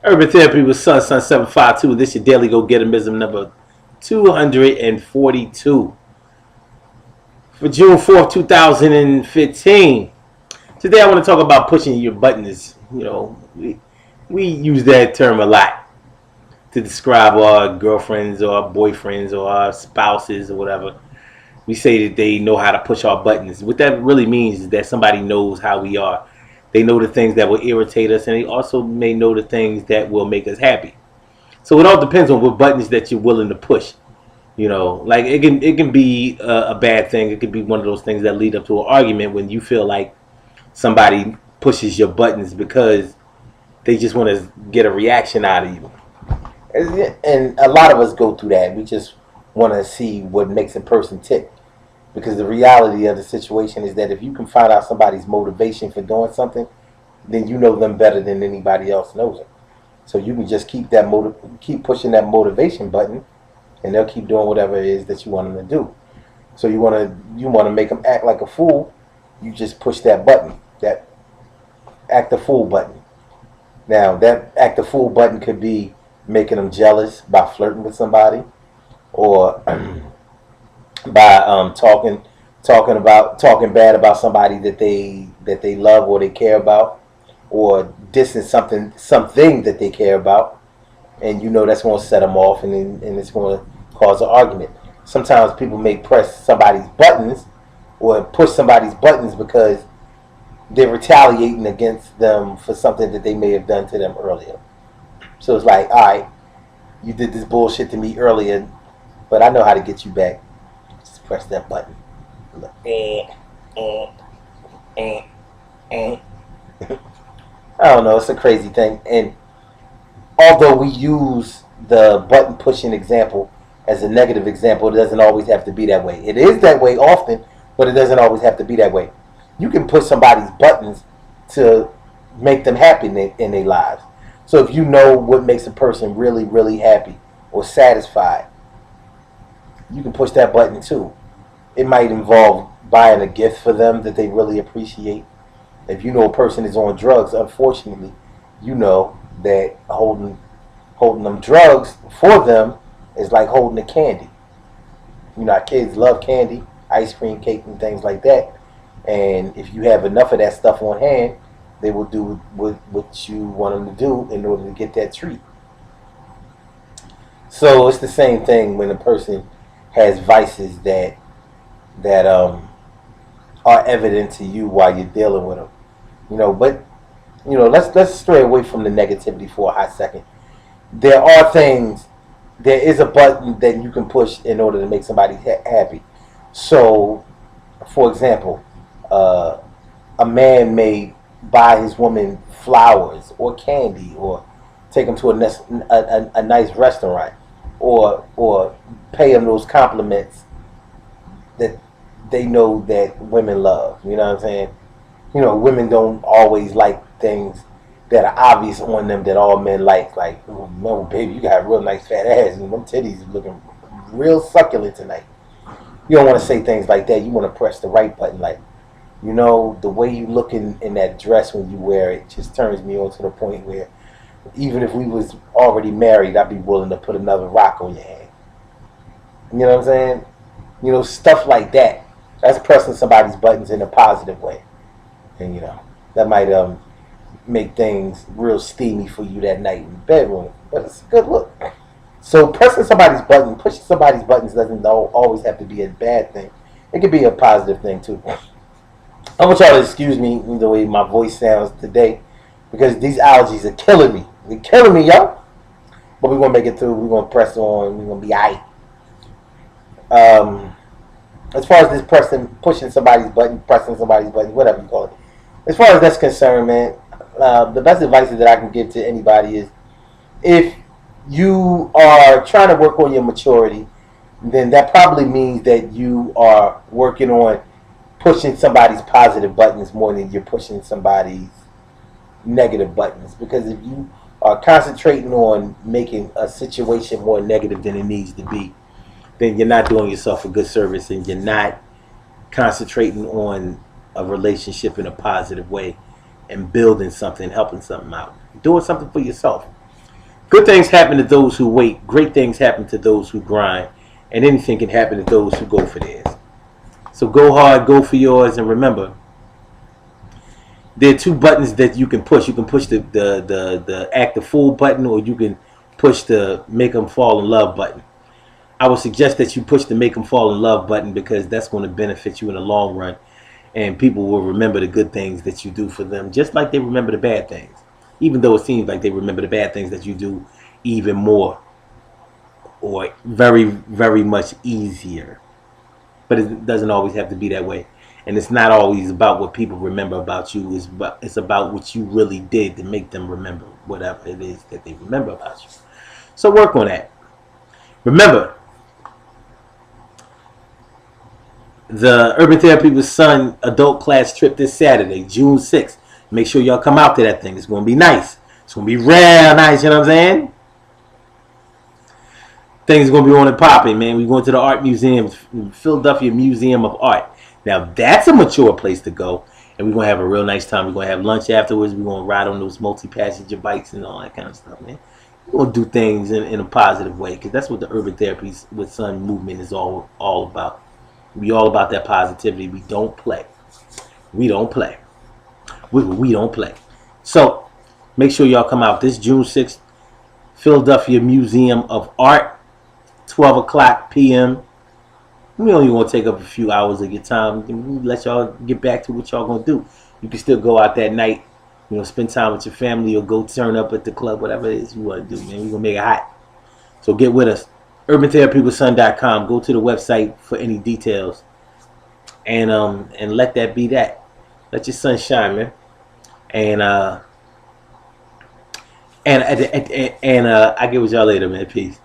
Urban Therapy with Sun 752. This is your daily Gogetemism number 242 for June 4th, 2015. Today I want to talk about pushing your buttons. We use that term a lot to describe our girlfriends or our boyfriends or our spouses or whatever. We say that they know how to push our buttons. What that really means is that somebody knows how we are. They know the things that will irritate us, and they also may know the things that will make us happy. So it all depends on what buttons that you're willing to push. Like it can be a bad thing. It could be one of those things that lead up to an argument when you feel like somebody pushes your buttons because they just want to get a reaction out of you. And a lot of us go through that. We just want to see what makes a person tick. Because the reality of the situation is that if you can find out somebody's motivation for doing something, then you know them better than anybody else knows them. So you can just keep keep pushing that motivation button, and they'll keep doing whatever it is that you want them to do. So you want to make them act like a fool. You just push that button, that act a fool button. Now that act a fool button could be making them jealous by flirting with somebody, or by talking bad about somebody that they love or they care about, or dissing something that they care about, and that's going to set them off, and it's going to cause an argument. Sometimes people may press somebody's buttons or push somebody's buttons because they're retaliating against them for something that they may have done to them earlier. So it's like, all right, you did this bullshit to me earlier, but I know how to get you back. Just press that button. Look. I don't know. It's a crazy thing. And although we use the button pushing example as a negative example, it doesn't always have to be that way. It is that way often, but it doesn't always have to be that way. You can push somebody's buttons to make them happy in their lives. So if you know what makes a person really, really happy or satisfied, you can push that button too. It might involve buying a gift for them that they really appreciate. If you know a person is on drugs, unfortunately, you know that holding them drugs for them is like holding a candy. Our kids love candy, ice cream, cake, and things like that. And if you have enough of that stuff on hand, they will do what you want them to do in order to get that treat. So it's the same thing when a person has vices that are evident to you while you're dealing with them. But let's stray away from the negativity for a hot second. There is a button that you can push in order to make somebody happy. So, for example, a man may buy his woman flowers or candy, or take them to a nice restaurant, or pay them those compliments that they know that women love. You know what I'm saying? Women don't always like things that are obvious on them that all men like. Like, oh, no, baby, you got a real nice fat ass, and them titties looking real succulent tonight. You don't want to say things like that. You want to press the right button, like, the way you look in that dress when you wear it just turns me on to the point where even if we was already married, I'd be willing to put another rock on your hand. You know what I'm saying? Stuff like that. That's pressing somebody's buttons in a positive way. And, that might make things real steamy for you that night in the bedroom. But it's a good look. So pushing somebody's buttons doesn't always have to be a bad thing. It could be a positive thing, too. I want y'all to excuse me the way my voice sounds today, because these allergies are killing me. They're killing me, yo. But we're going to make it through. We're going to press on. We're going to be aight. As far as this pushing somebody's button, pressing somebody's button, whatever you call it. As far as that's concerned, man, the best advice that I can give to anybody is, if you are trying to work on your maturity, then that probably means that you are working on pushing somebody's positive buttons more than you're pushing somebody's negative buttons. Because if you are concentrating on making a situation more negative than it needs to be, then you're not doing yourself a good service, and you're not concentrating on a relationship in a positive way and building something, helping something out, doing something for yourself. Good things happen to those who wait. Great things happen to those who grind. And anything can happen to those who go for theirs. So go hard, go for yours, and remember, there are two buttons that you can push. You can push the act a fool button, or you can push the make them fall in love button. I would suggest that you push the make them fall in love button, because that's going to benefit you in the long run. And people will remember the good things that you do for them, just like they remember the bad things. Even though it seems like they remember the bad things that you do even more, or very, very much easier. But it doesn't always have to be that way. And it's not always about what people remember about you. It's about what you really did to make them remember whatever it is that they remember about you. So work on that. Remember, the Urban Therapy with Son adult class trip this Saturday, June 6th. Make sure y'all come out to that thing. It's going to be nice. It's going to be real nice, you know what I'm saying? Things going to be on and popping, man. We're going to the Art Museum, Philadelphia Museum of Art. Now, that's a mature place to go. And we're going to have a real nice time. We're going to have lunch afterwards. We're going to ride on those multi-passenger bikes and all that kind of stuff, man. We're going to do things in a positive way, because that's what the Urban Therapy with Son movement is all about. We all about that positivity. We don't play. We don't play. We don't play. So, make sure y'all come out this June 6th, Philadelphia Museum of Art, 12 o'clock p.m. We only want to take up a few hours of your time. Let y'all get back to what y'all going to do. You can still go out that night, spend time with your family, or go turn up at the club, whatever it is you want to do, man. We're going to make it hot. So get with us. UrbanTherapyWithSon.com. Go to the website for any details. And let that be that. Let your sun shine, man. And I get with y'all later, man. Peace.